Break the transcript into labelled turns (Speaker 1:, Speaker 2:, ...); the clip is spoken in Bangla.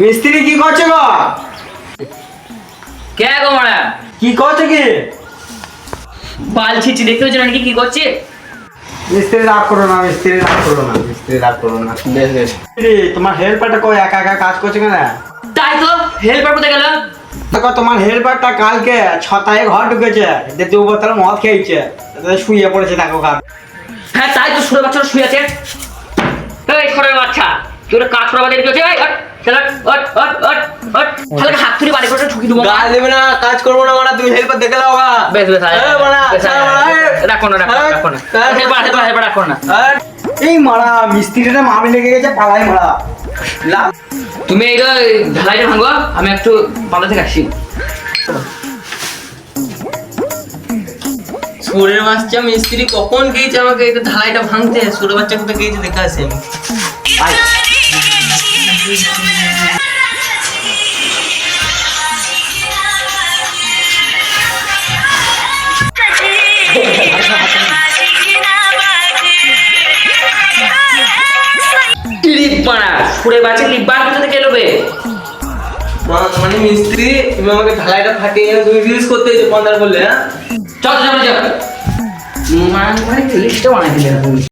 Speaker 1: মিস্ত্রি কি করছে গো?
Speaker 2: কে গো মারা
Speaker 1: কি করছে কি?
Speaker 2: বাল ছিচি দেখতে হচ্ছে নাকি কি করছে?
Speaker 1: মিস্ত্রি রাগ করো না, মিস্ত্রি রাগ করো না, মিস্ত্রি রাগ করো না। মিস্ত্রি, তোমার হেল্পারটা কই একা একা কাজ করছে কেন?
Speaker 2: তাই তো হেল্পার কোথায় গেল?
Speaker 1: দেখো তোমার হেল্পারটা কালকে ছটায় ঘর ঢুকেছে, যে 2 বোতল মদ খেয়েছে, শুয়ে পড়েছে দেখো ঘর।
Speaker 2: হ্যাঁ তাই তো ছোট বাচ্চা শুয়ে আছে। এই ছোট বাচ্চা তুই ওটা কাজ করা বাদে কি হচ্ছে? হাত তুলে বাড়ি করে ঠুকি দেবো।
Speaker 3: গাল দেবে না, কাজ করবো না মারা, তুমি হেল্পার দেখে নাও গা।
Speaker 2: বেশ বেশ রাখো না হেল্পার রাখো না।
Speaker 1: এই মারা মিস্ত্রিটা মামি লেগে গেছে, পালাই মারা।
Speaker 2: তুমি এই ঢালাইটা ভাঙো, আমি একটু পালা থেকে আসি।
Speaker 3: সুরের বাচ্চা মিস্ত্রি কখন গিয়েছে আমাকে এটা ঢালাইটা ভাঙতে? সুরের বাচ্চা কোথায় গিয়েছে দেখে আসি আমি।
Speaker 2: আয়। লিপ মারা সুরের বাচ্চা লিপ বার কোথা থেকে এলোবে?
Speaker 3: মানে মিস্ত্রি তুমি আমাকে ঢালাইটা ফাটিয়ে এনে তুমি রিলিজ করতে হয়েছে 15 বললে, হ্যাঁ?
Speaker 2: চল মানে লিস্টটা বানাই দিলে